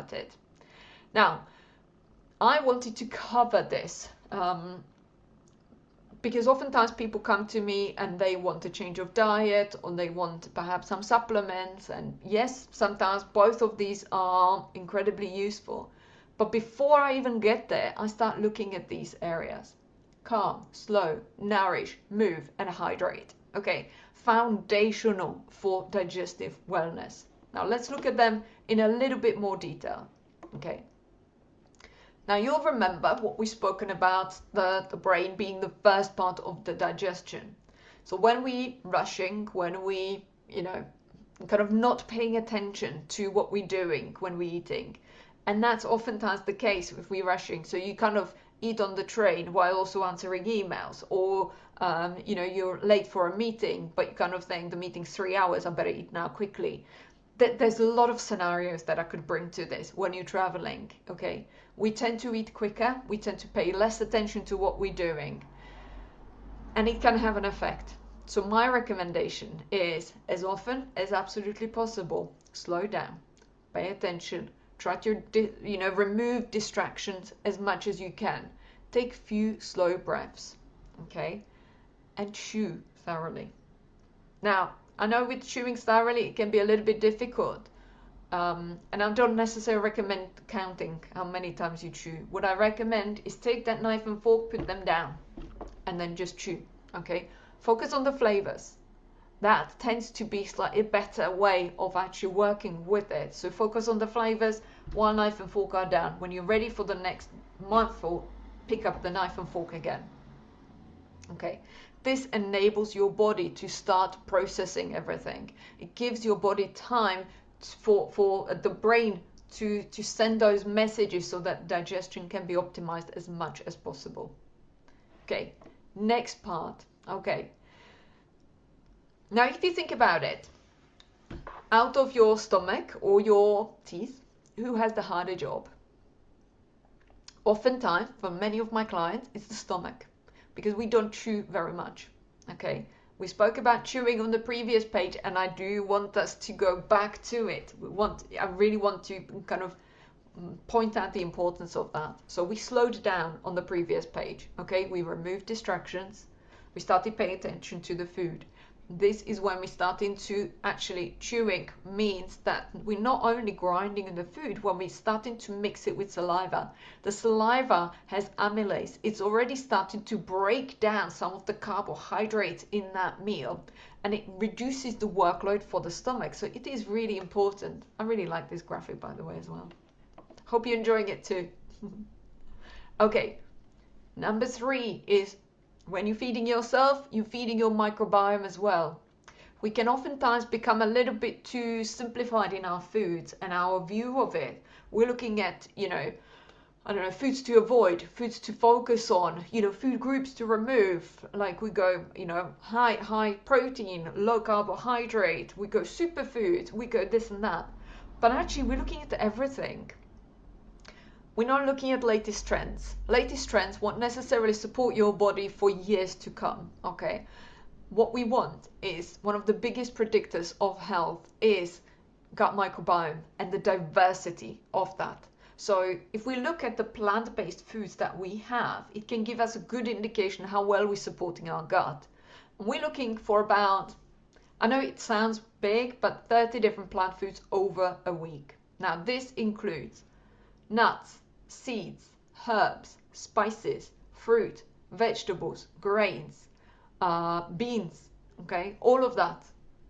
at it. Now, I wanted to cover this because oftentimes people come to me and they want a change of diet, or they want perhaps some supplements, and yes, sometimes both of these are incredibly useful. But before I even get there, I start looking at these areas: calm, slow, nourish, move, and hydrate. Okay, foundational for digestive wellness. Now let's look at them in a little bit more detail. Okay. Now you'll remember what we've spoken about, the brain being the first part of the digestion. So when we rushing, when we, kind of not paying attention to what we're doing when we're eating, and that's oftentimes the case if we're rushing. So you kind of eat on the train while also answering emails, or you're late for a meeting, but you kind of think the meeting's 3 hours, I better eat now quickly. There's a lot of scenarios that I could bring to this when you're traveling. Okay, we tend to eat quicker, we tend to pay less attention to what we're doing, and it can have an effect. So my recommendation is, as often as absolutely possible, slow down, pay attention, try to remove distractions as much as you can, take few slow breaths, okay, and chew thoroughly. Now I know with chewing thoroughly it can be a little bit difficult, and I don't necessarily recommend counting how many times you chew. What I recommend is take that knife and fork, put them down, and then just chew. Okay, focus on the flavors. That tends to be slightly better way of actually working with it. So focus on the flavors while knife and fork are down. When you're ready for the next mouthful, pick up the knife and fork again. Okay, this enables your body to start processing everything. It gives your body time for the brain to send those messages so that digestion can be optimized as much as possible. Okay, next part. Okay, now if you think about it, out of your stomach or your teeth, who has the harder job? Oftentimes, for many of my clients, it's the stomach, because we don't chew very much. Okay, we spoke about chewing on the previous page, and I do want us to go back to it. I really want to kind of point out the importance of that. So we slowed down on the previous page. Okay, we removed distractions, we started paying attention to the food. This is when we start into actually chewing, means that we're not only grinding in the food, when we're starting to mix it with saliva. The saliva has amylase. It's already started to break down some of the carbohydrates in that meal, and it reduces the workload for the stomach. So it is really important. I really like this graphic, by the way, as well. Hope you're enjoying it too. Okay, number 3 is, when you're feeding yourself, you're feeding your microbiome as well. We can oftentimes become a little bit too simplified in our foods and our view of it. We're looking at, foods to avoid, foods to focus on, food groups to remove. Like we go, high protein, low carbohydrate, we go superfoods, we go this and that. But actually we're looking at everything. We're not looking at latest trends. Latest trends won't necessarily support your body for years to come, okay? What we want is, one of the biggest predictors of health is gut microbiome and the diversity of that. So if we look at the plant-based foods that we have, it can give us a good indication how well we're supporting our gut. And we're looking for about, I know it sounds big, but 30 different plant foods over a week. Now this includes nuts, seeds, herbs, spices, fruit, vegetables, grains, beans, okay, all of that.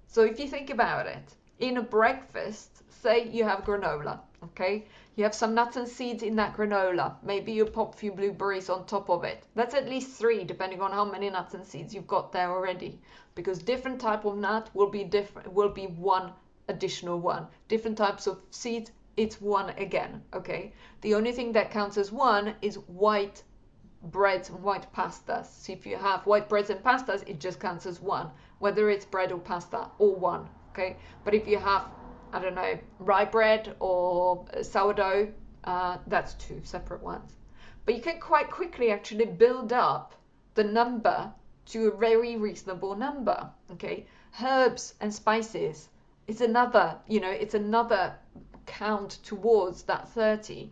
So if you think about it, in a breakfast, say you have granola, okay, you have some nuts and seeds in that granola, maybe you pop a few blueberries on top of it. That's at least 3, depending on how many nuts and seeds you've got there already, because different type of nut will be different, will be one additional one. Different types of seeds, it's 1 again, okay? The only thing that counts as 1 is white breads and white pastas. So if you have white breads and pastas, it just counts as 1, whether it's bread or pasta, or 1, okay? But if you have, I don't know, rye bread or sourdough, that's 2 separate ones. But you can quite quickly actually build up the number to a very reasonable number, okay? Herbs and spices, it's another, it's another count towards that 30.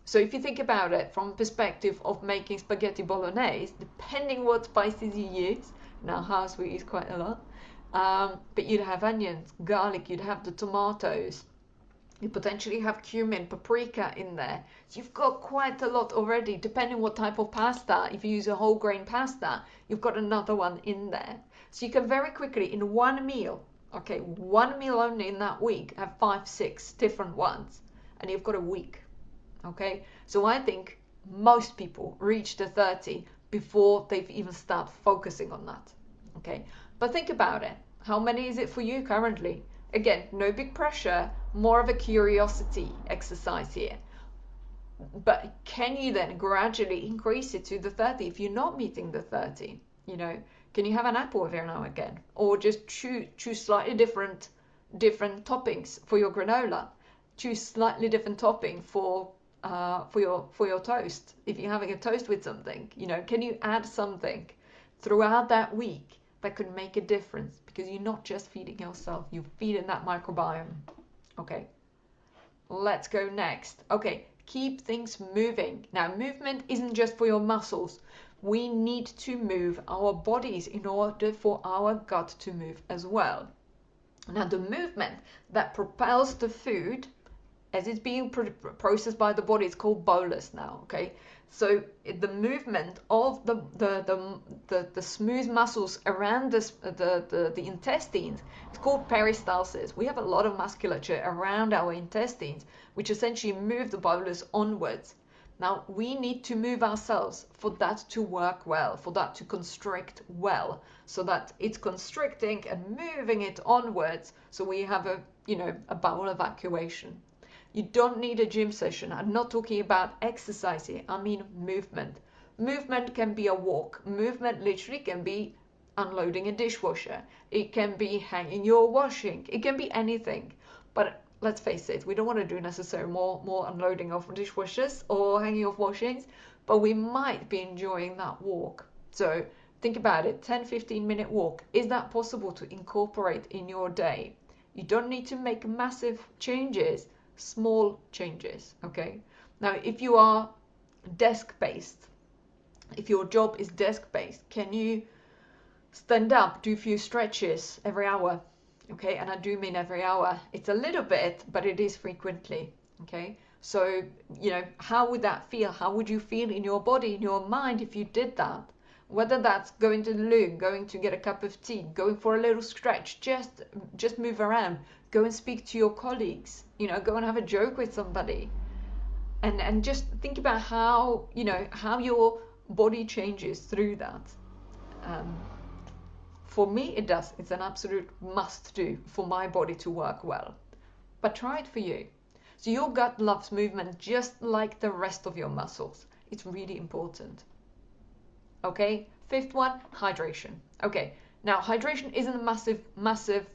So if you think about it from perspective of making spaghetti bolognese, depending what spices you use, in our house we use quite a lot, but you'd have onions, garlic, you'd have the tomatoes, you potentially have cumin, paprika in there. So you've got quite a lot already, depending what type of pasta. If you use a whole grain pasta, you've got another one in there. So you can very quickly, in one meal, okay, one meal only in that week, have 5, 6 different ones. And you've got a week, okay? So I think most people reach the 30 before they've even started focusing on that, okay? But think about it. How many is it for you currently? Again, no big pressure, more of a curiosity exercise here. But can you then gradually increase it to the 30 if you're not meeting the 30? You know, can you have an apple every now and again? Or just choose slightly different toppings for your granola. Choose slightly different topping for your toast. If you're having a toast with something, you know, can you add something throughout that week that could make a difference? Because you're not just feeding yourself, you're feeding that microbiome. Okay, let's go next. Okay, keep things moving. Now, movement isn't just for your muscles. We need to move our bodies in order for our gut to move as well. Now, the movement that propels the food as it's being processed by the body, it's called bolus now, okay? So the movement of the smooth muscles around the intestines, it's called peristalsis. We have a lot of musculature around our intestines, which essentially move the bolus onwards. Now we need to move ourselves for that to work well, for that to constrict well, so that it's constricting and moving it onwards, so we have a bowel evacuation. You don't need a gym session. I'm not talking about exercise here. I mean movement. Movement can be a walk. Movement literally can be unloading a dishwasher. It can be hanging your washing. It can be anything. But let's face it, we don't want to do necessarily more unloading of dishwashers or hanging of washings, but we might be enjoying that walk. So think about it, 10-15 minute walk. Is that possible to incorporate in your day? You don't need to make massive changes. Small changes, okay? Now, if you are desk-based, if your job is desk-based, can you stand up, do a few stretches every hour, okay? And I do mean every hour. It's a little bit, but it is frequently, okay? So, you know, how would that feel? How would you feel in your body, in your mind if you did that? Whether that's going to the loo, going to get a cup of tea, going for a little stretch, just move around. Go and speak to your colleagues, you know, go and have a joke with somebody, and just think about how, you know, how your body changes through that. For me, it does. It's an absolute must do for my body to work well. But try it for you. So your gut loves movement just like the rest of your muscles. It's really important. Okay, 5th one, hydration. Okay, now hydration isn't a massive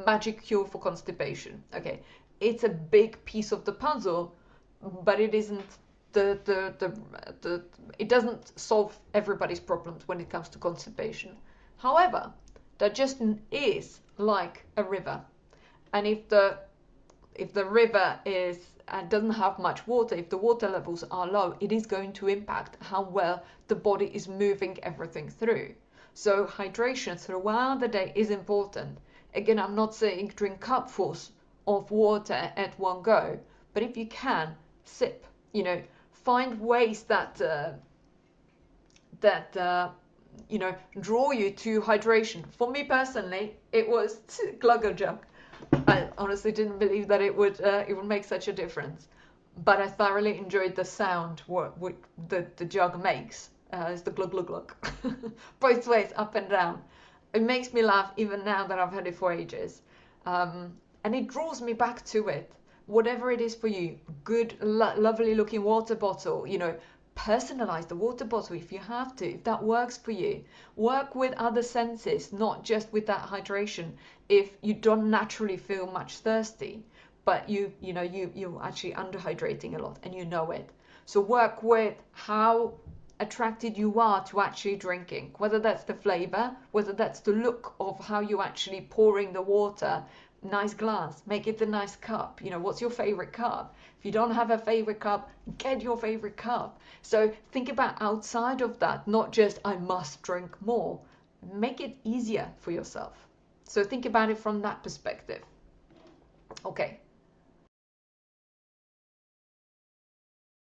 magic cure for constipation. Okay, it's a big piece of the puzzle, but it isn't it doesn't solve everybody's problems when it comes to constipation. However, digestion is like a river, and if the river doesn't have much water, if the water levels are low, it is going to impact how well the body is moving everything through. So hydration throughout the day is important. Again, I'm not saying drink cupfuls of water at one go, but if you can, sip. You know, find ways that you know, draw you to hydration. For me personally, it was glug a jug. I honestly didn't believe that it would make such a difference, but I thoroughly enjoyed the sound what the jug makes. It's the glug glug glug, both ways, up and down. It makes me laugh even now that I've had it for ages, and it draws me back to it. Whatever it is for you, good, lovely looking water bottle, you know, personalize the water bottle if you have to, if that works for you. Work with other senses, not just with that hydration. If you don't naturally feel much thirsty, but you're actually underhydrating a lot and you know it. So work with how attracted you are to actually drinking, whether that's the flavor, whether that's the look of how you actually pouring the water, nice glass, make it the nice cup. You know, what's your favorite cup? If you don't have a favorite cup, get your favorite cup. So think about outside of that, not just I must drink more. Make it easier for yourself. So think about it from that perspective. Okay,